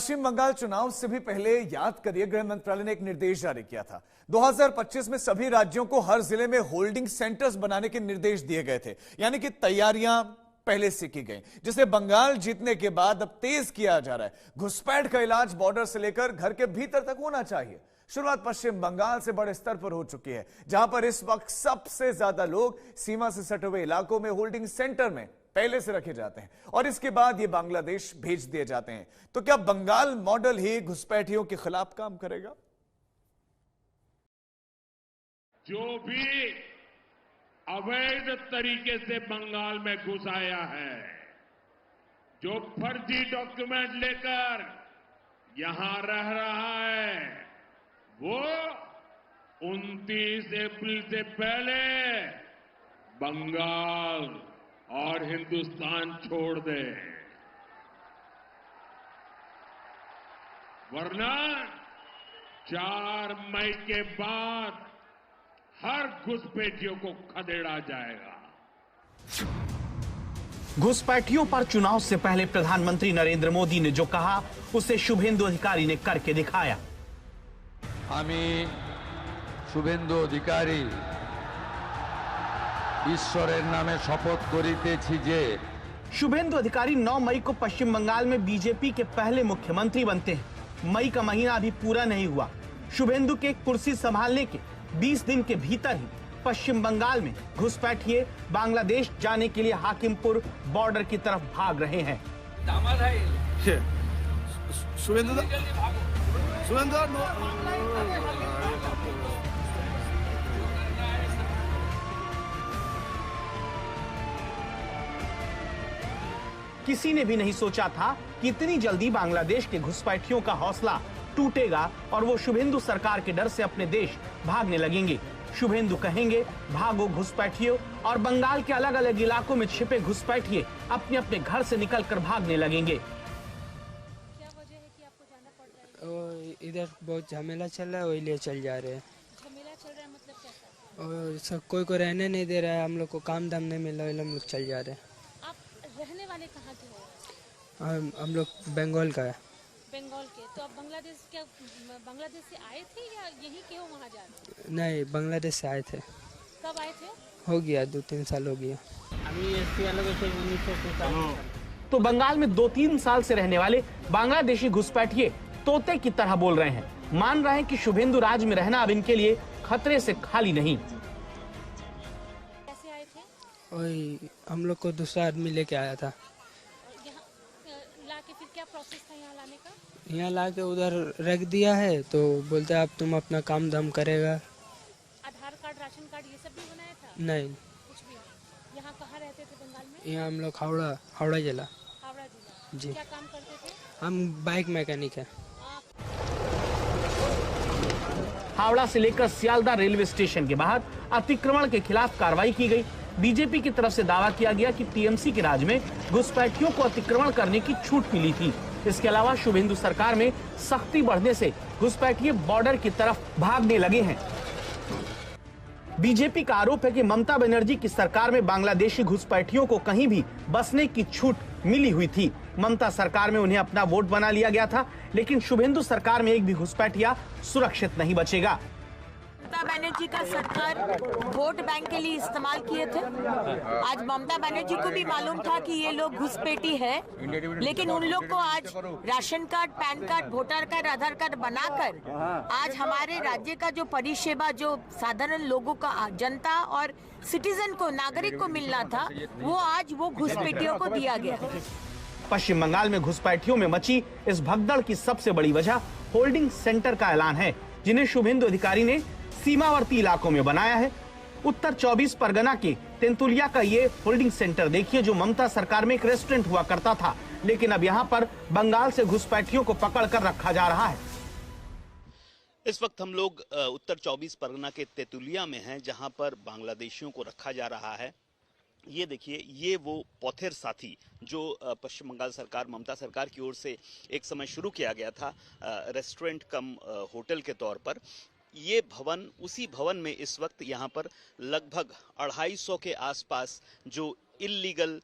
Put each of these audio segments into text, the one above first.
पश्चिम बंगाल चुनाव से भी पहले याद करिए, गृह मंत्रालय ने एक निर्देश जारी किया था। 2025 में सभी राज्यों को हर जिले में होल्डिंग सेंटर्स बनाने के निर्देश दिए गए थे, यानी कि तैयारियां पहले से की गई, जिसे बंगाल जीतने के बाद अब तेज किया जा रहा है। घुसपैठ का इलाज बॉर्डर से लेकर घर के भीतर तक होना चाहिए। शुरुआत पश्चिम बंगाल से बड़े स्तर पर हो चुकी है, जहां पर इस वक्त सबसे ज्यादा लोग सीमा से सटे हुए इलाकों में होल्डिंग सेंटर में पहले से रखे जाते हैं और इसके बाद ये बांग्लादेश भेज दिए जाते हैं। तो क्या बंगाल मॉडल ही घुसपैठियों के खिलाफ काम करेगा? जो भी अवैध तरीके से बंगाल में घुस आया है, जो फर्जी डॉक्यूमेंट लेकर यहां रह रहा है, वो 29 अप्रैल से पहले बंगाल और हिंदुस्तान छोड़ दे, वरना 4 मई के बाद हर घुसपैठियों को खदेड़ा जाएगा। घुसपैठियों पर चुनाव से पहले प्रधानमंत्री नरेंद्र मोदी ने जो कहा, उसे शुभेंदु अधिकारी ने करके दिखाया। आमी शुभेंदु अधिकारी ईश्वरेर नामे शपथ करितेछि जे। शुभेंदु अधिकारी 9 मई को पश्चिम बंगाल में बीजेपी के पहले मुख्यमंत्री बनते हैं। मई का महीना अभी पूरा नहीं हुआ। शुभेंदु के कुर्सी संभालने के 20 दिन के भीतर ही पश्चिम बंगाल में घुसपैठिए बांग्लादेश जाने के लिए हाकिमपुर बॉर्डर की तरफ भाग रहे हैं। दामाद है शुभेंदु किसी ने भी नहीं सोचा था कि इतनी जल्दी बांग्लादेश के घुसपैठियों का हौसला टूटेगा और वो शुभेंदु सरकार के डर से अपने देश भागने लगेंगे। शुभेंदु कहेंगे, भागो घुसपैठियों, और बंगाल के अलग अलग इलाकों में छिपे घुसपैठिए अपने अपने घर से निकलकर भागने लगेंगे। क्या वजह है कि आपको जाना पड़ रहा है? इधर बहुत झमेला चल रहा है, वही लिए चल जा रहे हैं। झमेला चल रहा है मतलब कैसा? और सब कोई को रहने नहीं दे रहा है, हम लोग को काम धाम नहीं मिल रहा है, हम लोग चल जा रहे हैं। आप रहने वाले कहाँ के हो? हम लोग बंगाल का है। बंगाल के? तो आप बांग्लादेश से आए थे या यहीं के हो, वहाँ जा रहे हैं? नहीं, बांग्लादेश से आए थे। कब आए थे? हो गया 2-3 साल हो गया। तो बंगाल में 2-3 साल से रहने वाले बांग्लादेशी घुसपैठिए तोते की तरह बोल रहे हैं। मान रहे हैं कि शुभेंदु राज में रहना अब इनके लिए खतरे से खाली नहीं। कैसे आए थे? वही हम लोग को दूसरा आदमी लेके आया था। यहाँ लाके फिर क्या प्रोसेस था यहाँ लाने का? यहाँ लाके उधर रख दिया है, तो बोलते अब तुम अपना काम धाम करेगा। आधार कार्ड, राशन कार्ड ये सब भी बनाया था? नहीं, कुछ भी नहीं। यहाँ कहाँ रहते थे बंगाल में? यहाँ हम लोग हावड़ा जिला। हावड़ा जिला। जी। क्या काम करते थे? हम बाइक मैकेनिक है। हावड़ा से लेकर सियालदह रेलवे स्टेशन के बाहर अतिक्रमण के खिलाफ कार्रवाई की गई। बीजेपी की तरफ से दावा किया गया कि टीएमसी के राज में घुसपैठियों को अतिक्रमण करने की छूट मिली थी। इसके अलावा शुभेंदु सरकार में सख्ती बढ़ने से घुसपैठिए बॉर्डर की तरफ भागने लगे हैं। बीजेपी का आरोप है कि ममता बनर्जी की सरकार में बांग्लादेशी घुसपैठियों को कहीं भी बसने की छूट मिली हुई थी। ममता सरकार में उन्हें अपना वोट बना लिया गया था, लेकिन शुभेंदु सरकार में एक भी घुसपैठिया सुरक्षित नहीं बचेगा। ममता बनर्जी का सरकार वोट बैंक के लिए इस्तेमाल किए थे। आज ममता बनर्जी को भी मालूम था कि ये लोग घुसपैठी है, लेकिन उन लोग को आज ration card, pan card, voter card, Aadhaar card बनाकर आज हमारे राज्य का जो परिसेवा, जो साधारण लोगों का, जनता और सिटीजन को, नागरिक को मिलना था, वो आज वो घुसपैठियों को दिया गया। पश्चिम बंगाल में घुसपैठियों में मची इस भगदड़ की सबसे बड़ी वजह होल्डिंग सेंटर का ऐलान है, जिन्हें शुभेंदु अधिकारी ने सीमावर्ती इलाकों में बनाया है। उत्तर 24 परगना के तेंतुलिया का ये होल्डिंग सेंटर देखिए, जो ममता सरकार में एक रेस्टोरेंट हुआ करता था, लेकिन अब यहाँ पर बंगाल से घुसपैठियों को पकड़कर रखा जा रहा है। इस वक्त हम लोग उत्तर 24 परगना के तेंतुलिया में हैं, जहां पर बांग्लादेशियों को रखा जा रहा है। ये देखिए, ये वो पौथेर साथी जो पश्चिम बंगाल सरकार, ममता सरकार की ओर से एक समय शुरू किया गया था रेस्टोरेंट कम होटल के तौर पर। ये भवन, उसी भवन में इस वक्त यहाँ पर लगभग 250 के आसपास जो इल्लीगल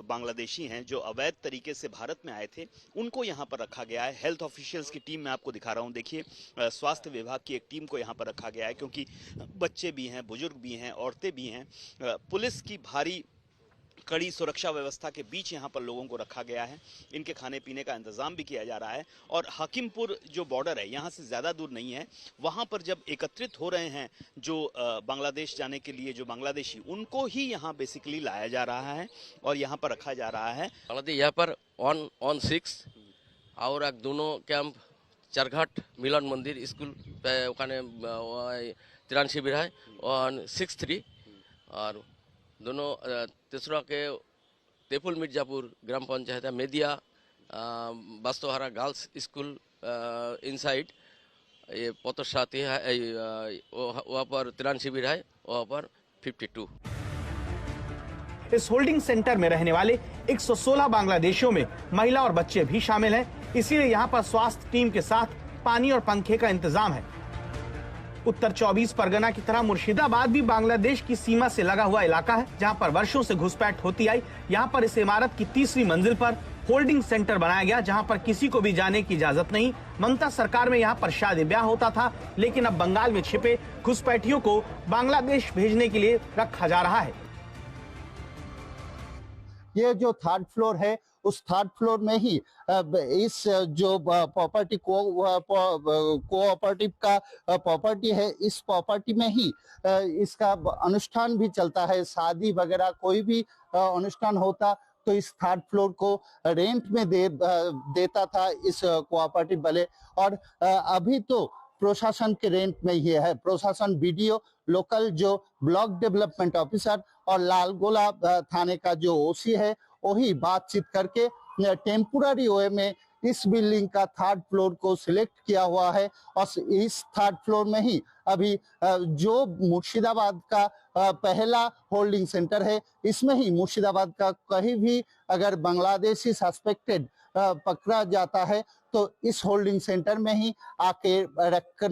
बांग्लादेशी हैं, जो अवैध तरीके से भारत में आए थे, उनको यहाँ पर रखा गया है। हेल्थ ऑफिशियल्स की टीम मैं आपको दिखा रहा हूँ, देखिए स्वास्थ्य विभाग की एक टीम को यहाँ पर रखा गया है, क्योंकि बच्चे भी हैं, बुजुर्ग भी हैं, औरतें भी हैं। पुलिस की भारी कड़ी सुरक्षा व्यवस्था के बीच यहाँ पर लोगों को रखा गया है। इनके खाने पीने का इंतजाम भी किया जा रहा है। और हकीमपुर जो बॉर्डर है, यहाँ से ज़्यादा दूर नहीं है, वहाँ पर जब एकत्रित हो रहे हैं जो बांग्लादेश जाने के लिए जो बांग्लादेशी, उनको ही यहाँ बेसिकली लाया जा रहा है और यहाँ पर रखा जा रहा है। यहाँ पर ऑन 6 और एक दोनों कैंप चरघाट मिलन मंदिर स्कूल त्राण शिविर है और 6-3 और दोनों तीसरा के तेपुल मिर्जापुर ग्राम पंचायत है, मेदिया बास्तोहारा गर्ल्स स्कूल इनसाइड ये पोतशाती है, वहाँ पर त्राण शिविर है, वहाँ पर 52। इस होल्डिंग सेंटर में रहने वाले 116 बांग्लादेशियों में महिला और बच्चे भी शामिल हैं, इसीलिए यहाँ पर स्वास्थ्य टीम के साथ पानी और पंखे का इंतजाम है। उत्तर 24 परगना की तरह मुर्शिदाबाद भी बांग्लादेश की सीमा से लगा हुआ इलाका है, जहां पर वर्षों से घुसपैठ होती आई। यहां पर इस इमारत की 3री मंजिल पर होल्डिंग सेंटर बनाया गया, जहां पर किसी को भी जाने की इजाजत नहीं। ममता सरकार में यहां पर शादी ब्याह होता था, लेकिन अब बंगाल में छिपे घुसपैठियों को बांग्लादेश भेजने के लिए रखा जा रहा है। ये जो 3rd फ्लोर है, उस 3rd फ्लोर में ही इस जो प्रॉपर्टी कोऑपरेटिव का प्रॉपर्टी है, इस प्रॉपर्टी में ही इसका अनुष्ठान भी चलता है। शादी वगैरह कोई भी अनुष्ठान होता तो इस 3rd फ्लोर को रेंट में देता था इस कोऑपरेटिव वाले। और अभी तो प्रशासन के रेंट में ही है। प्रशासन बीडीओ, लोकल जो ब्लॉक डेवलपमेंट ऑफिसर और लालगोला थाने का जो ओसी है, वही बातचीत करके टेम्पोररी वे में इस बिल्डिंग का 3rd फ्लोर को सिलेक्ट किया हुआ है। और इस 3rd फ्लोर में ही अभी जो मुर्शिदाबाद का पहला होल्डिंग सेंटर है, इसमें ही मुर्शिदाबाद का कहीं भी अगर बांग्लादेशी सस्पेक्टेड पकड़ा जाता है तो इस होल्डिंग सेंटर में ही आके रख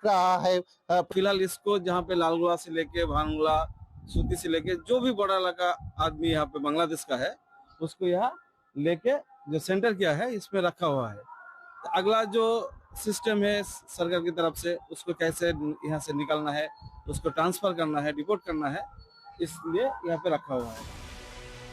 रहा है। फिलहाल इसको जहाँ पे लालगोला से लेके भानगोला, सूती से लेके जो भी बड़ा इलाका आदमी यहाँ पे बांग्लादेश का है, उसको यहाँ लेके जो सेंटर किया है, इसमें रखा हुआ है। तो अगला जो सिस्टम है सरकार की तरफ से, उसको कैसे यहाँ से निकालना है, उसको ट्रांसफर करना है, डिपोर्ट करना है, इसलिए यहाँ पे रखा हुआ है।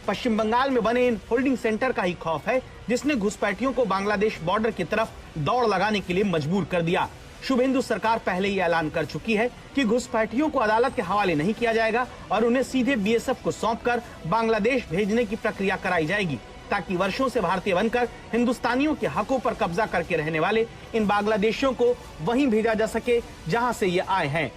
पश्चिम बंगाल में बने इन होल्डिंग सेंटर का ही खौफ है, जिसने घुसपैठियों को बांग्लादेश बॉर्डर की तरफ दौड़ लगाने के लिए मजबूर कर दिया। शुभेंदु सरकार पहले ही ऐलान कर चुकी है कि घुसपैठियों को अदालत के हवाले नहीं किया जाएगा और उन्हें सीधे बीएसएफ को सौंपकर बांग्लादेश भेजने की प्रक्रिया कराई जाएगी, ताकि वर्षों से भारतीय बनकर हिंदुस्तानियों के हकों पर कब्जा करके रहने वाले इन बांग्लादेशियों को वहीं भेजा जा सके जहां से ये आए हैं।